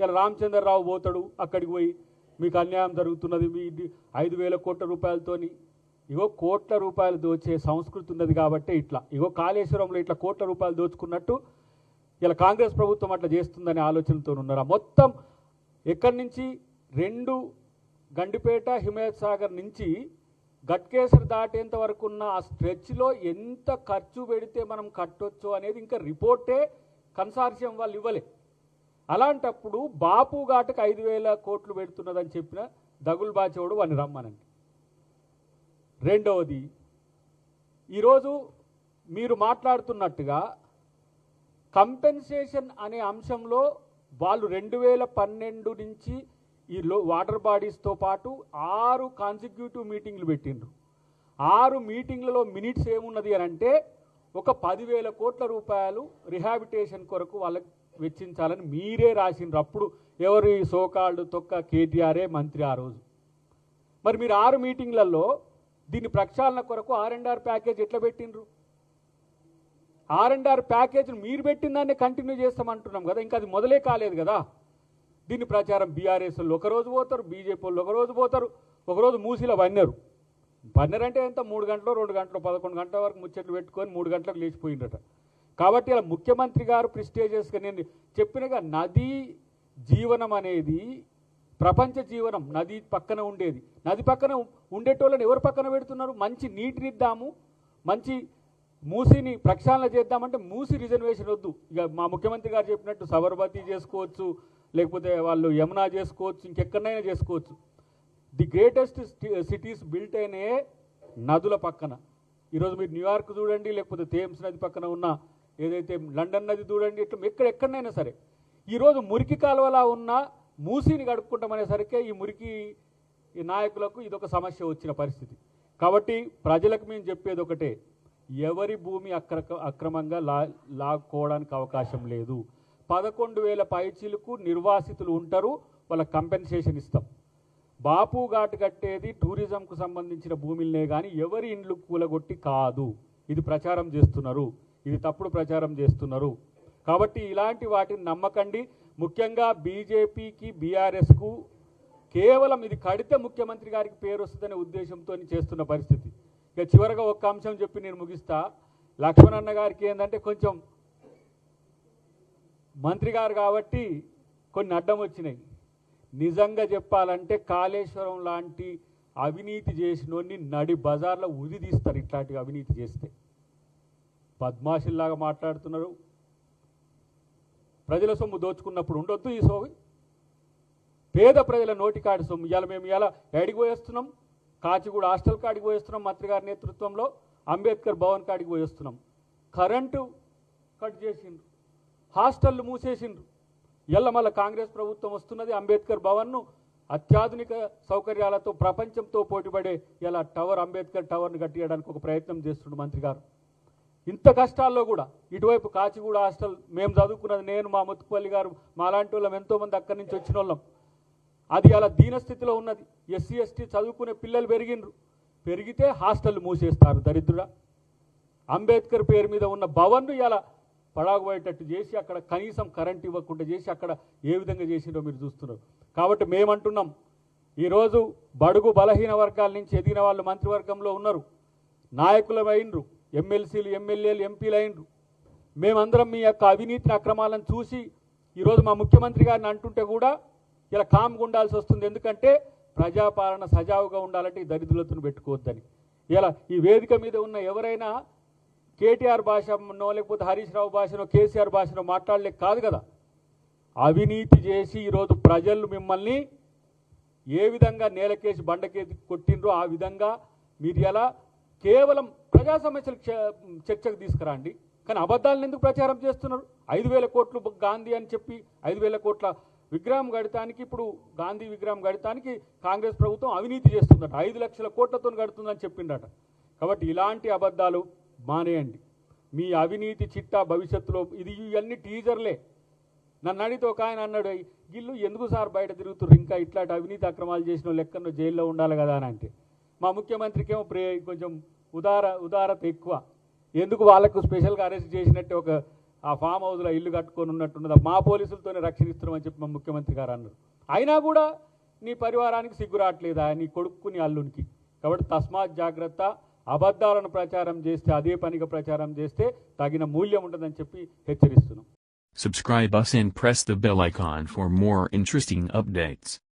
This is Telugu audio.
ఇలా రామచంద్రరావు పోతాడు అక్కడికి పోయి మీకు అన్యాయం జరుగుతున్నది మీ 5,000 కోట్ల రూపాయలతోని ఇగో కోట్ల రూపాయలు దోచే సంస్కృతి ఉన్నది కాబట్టి ఇట్లా ఇగో కాళేశ్వరంలో ఇట్లా కోట్ల రూపాయలు దోచుకున్నట్టు ఇలా కాంగ్రెస్ ప్రభుత్వం అట్లా చేస్తుందనే ఆలోచనతో ఉన్నారు. మొత్తం ఎక్కడి నుంచి 2 గండిపేట హిమాయత్ సాగర్ నుంచి గట్కేసర్ దాటేంత వరకు ఉన్న ఆ స్ట్రెచ్లో ఎంత ఖర్చు పెడితే మనం కట్టొచ్చు అనేది ఇంకా రిపోర్టే కన్సార్షియం వాళ్ళు ఇవ్వలే. అలాంటప్పుడు బాపు ఘాటుకు 5,000 కోట్లు పెడుతున్నదని చెప్పిన దగులు బాచేవాడు వాడిని రమ్మనండి. రెండవది, ఈరోజు మీరు మాట్లాడుతున్నట్టుగా కంపెన్సేషన్ అనే అంశంలో వాళ్ళు 2012 నుంచి ఈ వాటర్ బాడీస్తో పాటు 6 కాన్సిక్యూటివ్ మీటింగ్లు పెట్టిండ్రు. 6 మీటింగ్లలో మినిట్స్ ఏమున్నది అని అంటే ఒక 10,000 కోట్ల రూపాయలు రిహాబిటేషన్ కొరకు వాళ్ళకి వెచ్చించాలని మీరే రాసిండ్రు. అప్పుడు ఎవరు సోకాల్డ్ తొక్క కేటీఆర్ఏ మంత్రి ఆ రోజు. మరి మీరు 6 మీటింగ్లలో దీని ప్రక్షాళన కొరకు R&R ప్యాకేజ్ ఎట్లా పెట్టిండ్రు? R&R ప్యాకేజ్ను మీరు పెట్టిన దాన్ని కంటిన్యూ చేస్తామంటున్నాం కదా, ఇంకా అది మొదలే కాలేదు కదా. దీని ప్రచారం బీఆర్ఎస్ వాళ్ళు ఒకరోజు పోతారు, బీజేపీ వాళ్ళు ఒకరోజు పోతారు, ఒకరోజు మూసీలో పన్నారు అంటే ఎంత 3 గంటలు 2 గంటలు 11 గంటల వరకు ముచ్చట్లు పెట్టుకొని 3 గంటలకు లేచిపోయిందట. కాబట్టి ఇలా ముఖ్యమంత్రి గారు ప్రిస్టేజియస్గా నేను చెప్పినగా నదీ జీవనం అనేది ప్రపంచ జీవనం. నది పక్కన ఉండేది, నది పక్కన ఉండేటోళ్ళని ఎవరు పక్కన పెడుతున్నారు? మంచి నీటినిద్దాము, మంచి మూసీని ప్రక్షాళన చేద్దామంటే మూసీ రిజర్వేషన్ వద్దు. ఇక మా ముఖ్యమంత్రి గారు చెప్పినట్టు సబర్మతి చేసుకోవచ్చు, లేకపోతే వాళ్ళు యమునా చేసుకోవచ్చు, ఇంకెక్కడైనా చేసుకోవచ్చు. ది గ్రేటెస్ట్ సిటీస్ బిల్ట్ అయినే నదుల పక్కన. ఈరోజు మీరు న్యూయార్క్ చూడండి, లేకపోతే థేమ్స్ నది పక్కన ఉన్న ఏదైతే లండన్ నది చూడండి, ఇట్లా ఎక్కడైనా సరే ఈరోజు మురికి కాలువలా ఉన్న మూసీని గడుపుకుంటామనేసరికి ఈ నాయకులకు ఇదొక సమస్య వచ్చిన పరిస్థితి. కాబట్టి ప్రజలకు మేము చెప్పేది ఒకటే, ఎవరి భూమి అక్రమంగా లాక్కోవడానికి అవకాశం లేదు. 11,000 పైచీలకు నిర్వాసితులు ఉంటారు, వాళ్ళకి కంపెన్సేషన్ ఇస్తాం. బాపు ఘాట్ కట్టేది టూరిజంకు సంబంధించిన భూమిలనే కానీ ఎవరి ఇండ్లు కూలగొట్టి కాదు. ఇది ప్రచారం చేస్తున్నారు, ఇది తప్పుడు ప్రచారం చేస్తున్నారు. కాబట్టి ఇలాంటి వాటిని నమ్మకండి. ముఖ్యంగా బీజేపీకి బీఆర్ఎస్కు కేవలం ఇది కడితే ముఖ్యమంత్రి గారికి పేరు వస్తుందనే ఉద్దేశంతో చేస్తున్న పరిస్థితి. ఇక చివరగా ఒక్క అంశం చెప్పి నేను ముగిస్తా. లక్ష్మణన్న గారికి ఏంటంటే కొంచెం మంత్రి గారు కాబట్టి కొన్ని అడ్డం వచ్చినాయి. నిజంగా చెప్పాలంటే కాళేశ్వరం లాంటి అవినీతి చేసినోన్ని నడి బజార్లో ఉది తీస్తారు. ఇట్లాంటి అవినీతి చేస్తే బద్మాషుల్లాగా మాట్లాడుతున్నారు. ప్రజల సొమ్ము దోచుకున్నప్పుడు ఉండొద్దు ఈ సోవి. పేద ప్రజల నోటికాడి సొమ్ము. ఇవాళ మేము ఇలా ఎడికి పోయేస్తున్నాం, కాచిగూడ హాస్టల్ కాడికి పోయేస్తున్నాం మంత్రి గారి నేతృత్వంలో, అంబేద్కర్ భవన్ కాడికి పోయేస్తున్నాం. కరెంటు కట్ చేసిండ్రు, హాస్టళ్ళు మూసేసిండ్రు. మళ్ళీ కాంగ్రెస్ ప్రభుత్వం వస్తున్నది, అంబేద్కర్ భవన్ను అత్యాధునిక సౌకర్యాలతో ప్రపంచంతో పోటీపడే ఇలా టవర్ అంబేద్కర్ టవర్ను కట్టియడానికి ఒక ప్రయత్నం చేస్తుండు మంత్రి గారు. ఇంత కష్టాల్లో కూడా ఇటువైపు కాచిగూడ హాస్టల్ మేము చదువుకున్నది, నేను మా ముత్తుపల్లి గారు మాలాంటి వాళ్ళం ఎంతోమంది అక్కడి నుంచి వచ్చిన వాళ్ళం. అది అలా దీనస్థితిలో ఉన్నది. ఎస్సీ ఎస్టీ చదువుకునే పిల్లలు పెరిగితే హాస్టల్ మూసేస్తారు దరిద్రుడా. అంబేద్కర్ పేరు మీద ఉన్న భవన్ను ఇలా పడాగుపోయేటట్టు చేసి అక్కడ కనీసం కరెంట్ ఇవ్వకుండా చేసి అక్కడ ఏ విధంగా చేసిందో మీరు చూస్తున్నారు. కాబట్టి మేమంటున్నాం, ఈరోజు బడుగు బలహీన వర్గాల నుంచి ఎదిగిన వాళ్ళు మంత్రివర్గంలో ఉన్నారు, నాయకులు అయినరు, ఎమ్మెల్సీలు ఎమ్మెల్యేలు ఎంపీలు అయినరు. మేమందరం మీ యొక్క అవినీతిని అక్రమాలను చూసి ఈరోజు మా ముఖ్యమంత్రి గారిని అంటుంటే కూడా ఇలా కామ్గా ఉండాల్సి వస్తుంది. ఎందుకంటే ప్రజాపాలన సజావుగా ఉండాలంటే ఈ దరిద్రులతను పెట్టుకోవద్దని. ఇలా ఈ వేదిక మీద ఉన్న ఎవరైనా కేటీఆర్ భాషనో లేకపోతే హరీష్ రావు భాషనో కేసీఆర్ భాషనో మాట్లాడలేక కాదు కదా. అవినీతి చేసి ఈరోజు ప్రజలు మిమ్మల్ని ఏ విధంగా నేలకేసి బండకేసి కొట్టిండ్రో ఆ విధంగా మీరు ఎలా కేవలం ప్రజా సమస్యలు చర్చకు తీసుకురండి, కానీ అబద్ధాలను ఎందుకు ప్రచారం చేస్తున్నారు? 5,000 కోట్లు గాంధీ అని చెప్పి 5,000 కోట్ల విగ్రహం గడతానికి, ఇప్పుడు గాంధీ విగ్రహం గడతానికి కాంగ్రెస్ ప్రభుత్వం అవినీతి చేస్తుందట, 5 లక్షల కోట్లతో గడుతుందని చెప్పిండట. కాబట్టి ఇలాంటి అబద్ధాలు మానేయండి. మీ అవినీతి చిట్టా భవిష్యత్తులో ఇవన్నీ టీజర్లే. నన్ను అడిగితే ఒక ఆయన అన్నాడు, వీళ్ళు ఎందుకు సార్ బయట తిరుగుతున్నారు, ఇంకా ఇట్లాంటి అవినీతి అక్రమాలు చేసిన లెక్కను జైల్లో ఉండాలి కదా అని. అంటే మా ముఖ్యమంత్రికి ఏమో కొంచెం ఉదారత ఎక్కువ. ఎందుకు వాళ్ళకు స్పెషల్గా అరెస్ట్ చేసినట్టే ఒక ఆ ఫామ్ హౌస్లో ఇల్లు కట్టుకొని ఉన్నట్టున్నదా, మా పోలీసులతోనే రక్షణిస్తున్నామని చెప్పి మా ముఖ్యమంత్రి గారు అన్నారు. అయినా కూడా నీ పరివారానికి సిగ్గు రావట్లేదా, నీ కొడుకు నీ అల్లునికి? కాబట్టి తస్మాత్ జాగ్రత్త. అబద్ధాలను ప్రచారం చేస్తే, అదే పనిగా ప్రచారం చేస్తే తగిన మూల్యం ఉంటుందని చెప్పి హెచ్చరిస్తున్నాం. Subscribe us and press the bell icon for more interesting updates.